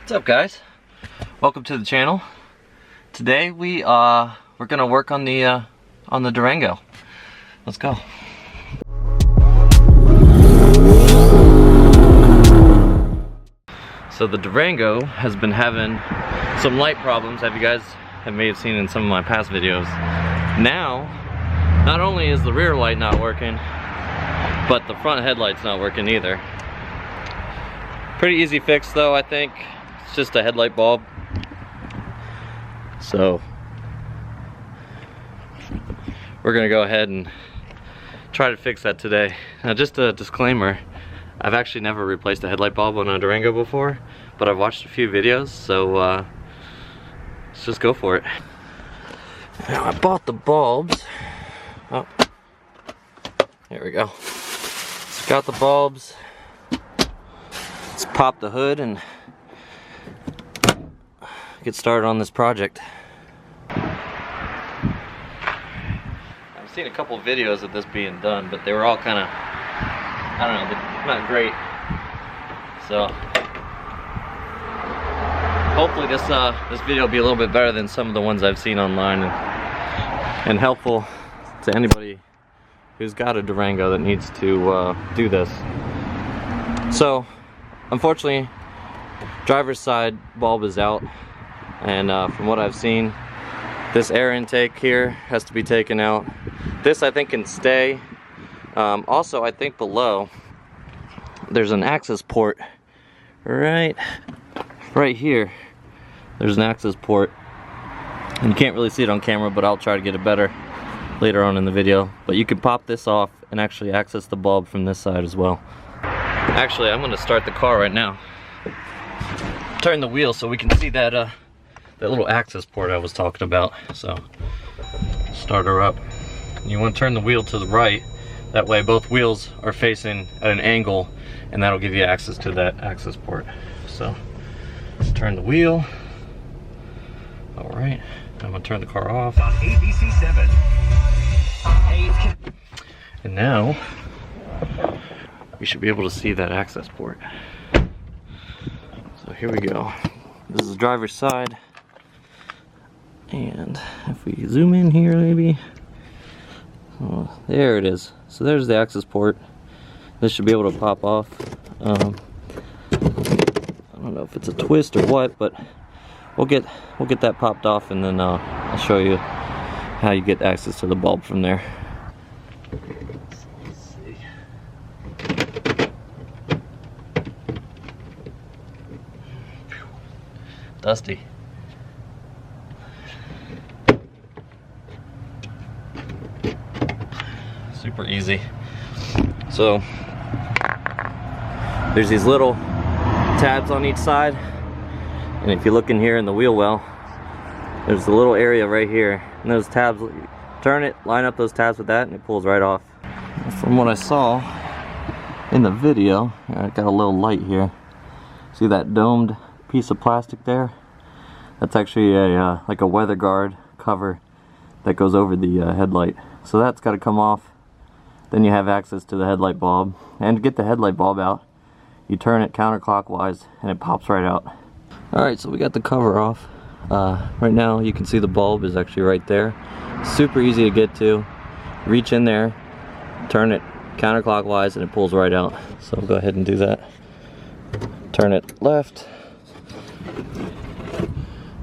What's up, guys? Welcome to the channel. Today we're gonna work on the Durango. Let's go. So the Durango has been having some light problems, as you guys may have seen in some of my past videos. Now, not only is the rear light not working, but the front headlight's not working either. Pretty easy fix though, I think. It's just a headlight bulb. So we're gonna go ahead and try to fix that today. Now, just a disclaimer, I've actually never replaced a headlight bulb on a Durango before, but I've watched a few videos, so let's just go for it. Now, I bought the bulbs. Oh, there we go. So got the bulbs. Let's pop the hood and get started on this project. I've seen a couple videos of this being done, but they were all kind of, I don't know, not great. So hopefully this video will be a little bit better than some of the ones I've seen online, and helpful to anybody who's got a Durango that needs to do this. So unfortunately, driver's side bulb is out, and from what I've seen, this air intake here has to be taken out. This I think can stay. Also, I think below there's an access port right here. There's an access port, and you can't really see it on camera, but I'll try to get it better later on in the video. But you can pop this off and actually access the bulb from this side as well. Actually, I'm gonna start the car right now. Turn the wheel so we can see that that little access port I was talking about. So start her up. You want to turn the wheel to the right. That way both wheels are facing at an angle, and that'll give you access to that access port. So let's turn the wheel. All right, I'm gonna turn the car off. On ABC 7. And now we should be able to see that access port. So here we go. This is the driver's side. And if we zoom in here, maybe. Oh, there it is. So there's the access port. This should be able to pop off. I don't know if it's a twist or what, but we'll get that popped off, and then I'll show you how you get access to the bulb from there. Let's see. Dusty. Super easy. So there's these little tabs on each side, and if you look in here in the wheel well, there's a little area right here, and those tabs, turn it, line up those tabs with that, and it pulls right off. From what I saw in the video, I got a little light here. See that domed piece of plastic there? That's actually a like a weather guard cover that goes over the headlight. So that's got to come off. Then you have access to the headlight bulb. And to get the headlight bulb out, you turn it counterclockwise and it pops right out. Alright, so we got the cover off. Right now you can see the bulb is actually right there. Super easy to get to. Reach in there, turn it counterclockwise, and it pulls right out. So go ahead and do that. Turn it left.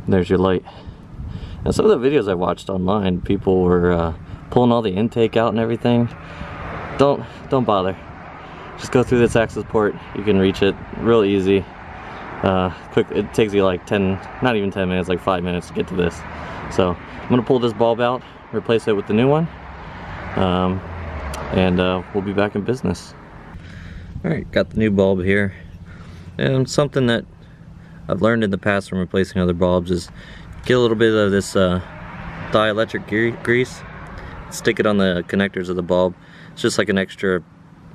There's your light. Now, some of the videos I watched online, people were pulling all the intake out and everything. Don't bother. Just go through this access port. You can reach it real easy. Quick. It takes you like 10, not even 10 minutes, like 5 minutes to get to this. So I'm gonna pull this bulb out, replace it with the new one, and we'll be back in business. All right, got the new bulb here, and something that I've learned in the past from replacing other bulbs is get a little bit of this dielectric grease, stick it on the connectors of the bulb. It's just like an extra,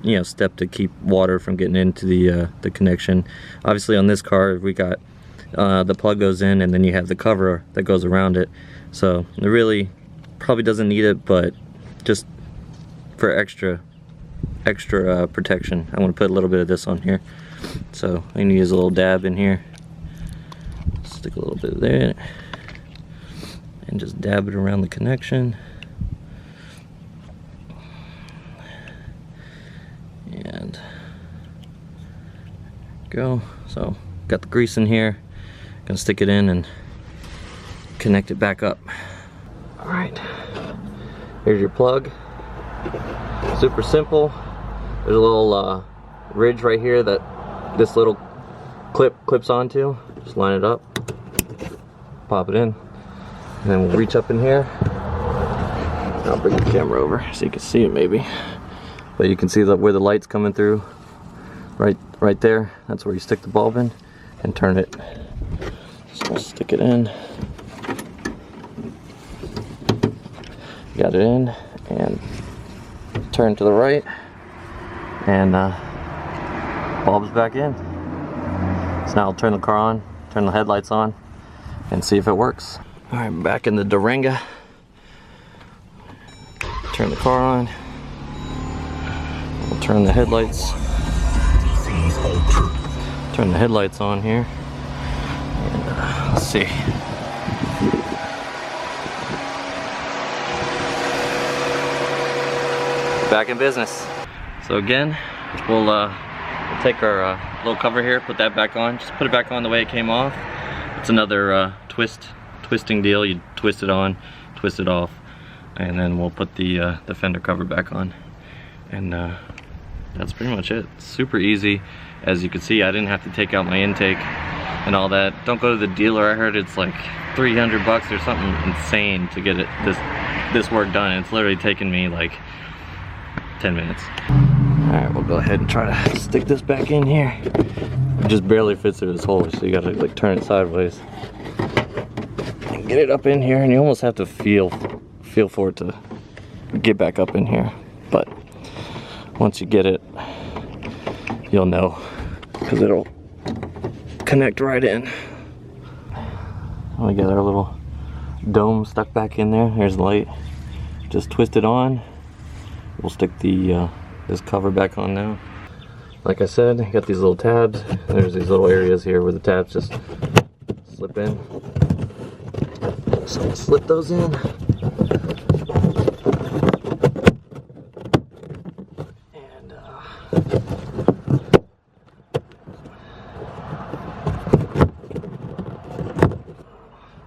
you know, step to keep water from getting into the connection. Obviously on this car we got the plug goes in, and then you have the cover that goes around it. So it really probably doesn't need it, but just for extra protection, I want to put a little bit of this on here. So I'm gonna use a little dab in here. Stick a little bit there and just dab it around the connection. And go. So got the grease in here. Gonna stick it in and connect it back up. All right, here's your plug. Super simple. There's a little ridge right here that this little clip clips onto. Just line it up, pop it in, and then we'll reach up in here. I'll bring the camera over so you can see it maybe. But you can see where the light's coming through. Right there. That's where you stick the bulb in and turn it. So we'll stick it in. Got it in and turn to the right, and bulb's back in. So now I'll turn the car on, turn the headlights on, and see if it works. All right, I'm back in the Durango. Turn the car on. We'll turn the headlights. Turn the headlights on here. And let's see. Back in business. So again, we'll take our little cover here, put that back on. Just put it back on the way it came off. It's another twisting deal. You twist it on, twist it off, and then we'll put the fender cover back on. And that's pretty much it. Super easy. As you can see, I didn't have to take out my intake and all that. Don't go to the dealer. I heard it's like $300 or something insane to get this work done. It's literally taken me like 10 minutes. Alright, we'll go ahead and try to stick this back in here. It just barely fits through this hole, so you gotta like turn it sideways and get it up in here, and you almost have to feel for it to get back up in here. But once you get it, you'll know, because it'll connect right in. We got our little dome stuck back in there. There's the light. Just twist it on. We'll stick the this cover back on now. Like I said, I got these little tabs. There's these little areas here where the tabs just slip in. So we'll slip those in. And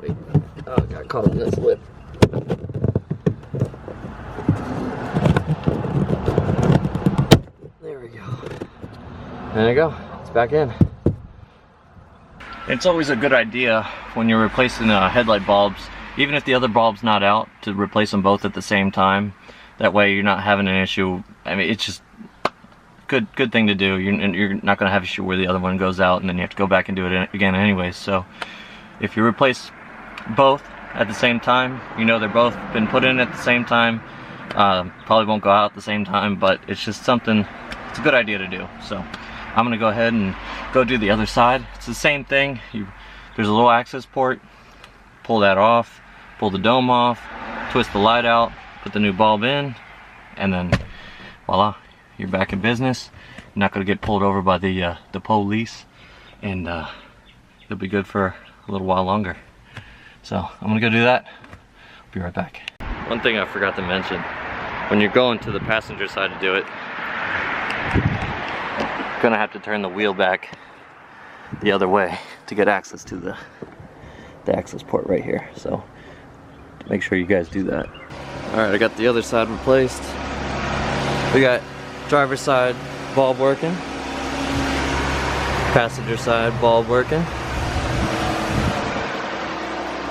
wait, oh, I got caught in this lip. There you go, it's back in. It's always a good idea when you're replacing headlight bulbs, even if the other bulb's not out, to replace them both at the same time. That way you're not having an issue. I mean, it's just good thing to do. You're not going to have an issue where the other one goes out and then you have to go back and do it again anyways. So if you replace both at the same time, you know they're both been put in at the same time. Probably won't go out at the same time, but it's just something, it's a good idea to do. So I'm gonna go ahead and go do the other side. It's the same thing. There's a little access port. Pull that off, pull the dome off, twist the light out, put the new bulb in, and then voila, you're back in business. You're not gonna get pulled over by the police, and you'll be good for a little while longer. So I'm gonna go do that. I'll be right back. One thing I forgot to mention, when you're going to the passenger side to do it, gonna have to turn the wheel back the other way to get access to the access port right here. So make sure you guys do that. All right, I got the other side replaced. We got driver's side bulb working, passenger side bulb working.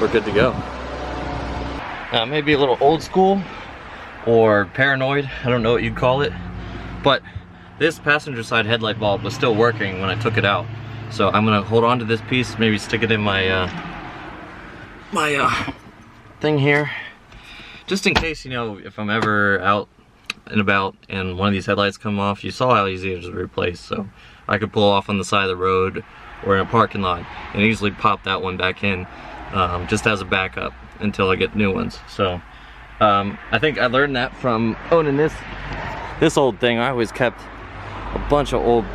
We're good to go. Maybe a little old school or paranoid, I don't know what you'd call it, but this passenger side headlight bulb was still working when I took it out. So I'm gonna hold on to this piece, maybe stick it in my thing here, just in case, you know, if I'm ever out and about and one of these headlights come off. You saw how easy it is to replace, so I could pull off on the side of the road or in a parking lot and easily pop that one back in, just as a backup until I get new ones. So I think I learned that from owning this old thing. I always kept a bunch of old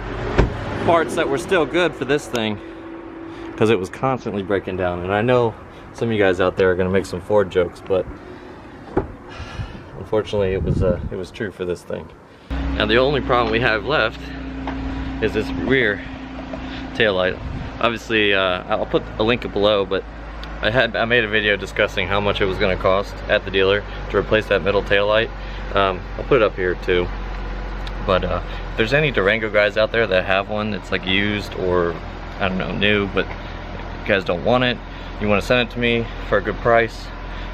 parts that were still good for this thing because it was constantly breaking down. And I know some of you guys out there are going to make some Ford jokes, but unfortunately it was true for this thing. Now the only problem we have left is this rear taillight. Obviously, I'll put a link below, but I made a video discussing how much it was going to cost at the dealer to replace that middle taillight. I'll put it up here too. But if there's any Durango guys out there that have one that's like used or I don't know, new, but you guys don't want it, you want to send it to me for a good price,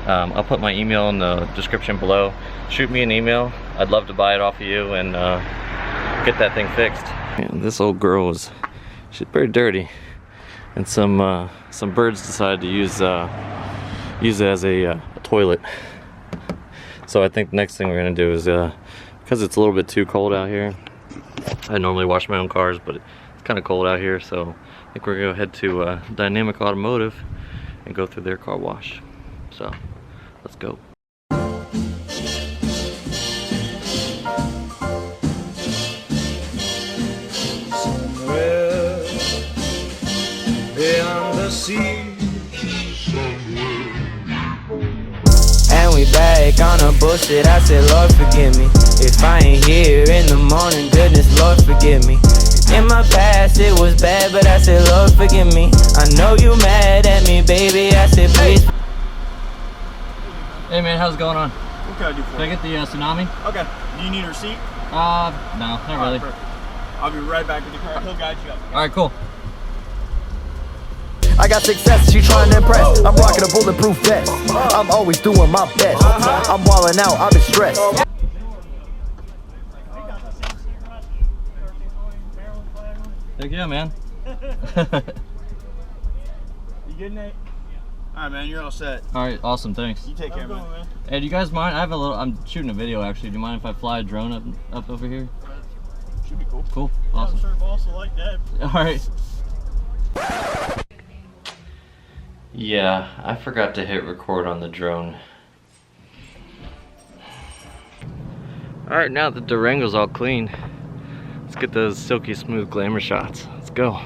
I'll put my email in the description below. Shoot me an email. I'd love to buy it off of you and get that thing fixed. Man, this old girl she's very dirty, and some birds decided to use it as a toilet. So I think the next thing we're gonna do is, because it's a little bit too cold out here, I normally wash my own cars, but it's kind of cold out here, so I think we're gonna go head to Dynamic Automotive and go through their car wash. So let's go. Somewhere beyond the sea. And we back on the bullshit. I said, Lord forgive me if I ain't here in the morning. Goodness, Lord forgive me. In my past it was bad, but I said, Lord forgive me. I know you mad at me, baby. I said, please. Hey man, how's it going on? What can I do for Can I you? get the tsunami? Okay. Do you need a receipt? No, not really. Perfect. I'll be right back with the car. He'll guide you up. Alright, cool. I got success, she trying to impress. I'm rocking a bulletproof vest. I'm always doing my best. I'm wildin' out, I've been stressed. Heck yeah, man. You getting it? Alright, man. You're all set. Alright, awesome, thanks. You take care, man. Hey, do you guys mind? I'm shooting a video actually. Do you mind if I fly a drone up over here? Should be cool. Cool, awesome. Sure, boss will like that. Alright. Yeah, I forgot to hit record on the drone. Alright, now that the Durango's all clean, let's get those silky smooth glamour shots. Let's go.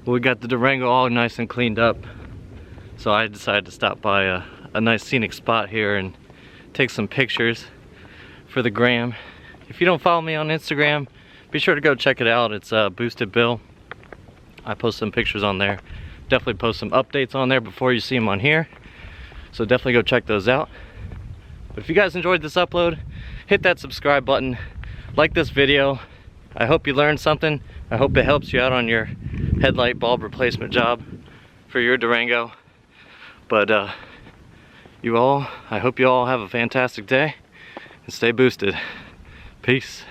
We got the Durango all nice and cleaned up, so I decided to stop by a nice scenic spot here and take some pictures for the gram. If you don't follow me on Instagram, be sure to go check it out. It's Boosted Bill. I post some pictures on there. Definitely post some updates on there before you see them on here, so definitely go check those out. But if you guys enjoyed this upload, hit that subscribe button, like this video. I hope you learned something. I hope it helps you out on your headlight bulb replacement job for your Durango. But I hope you all have a fantastic day and stay boosted. Peace.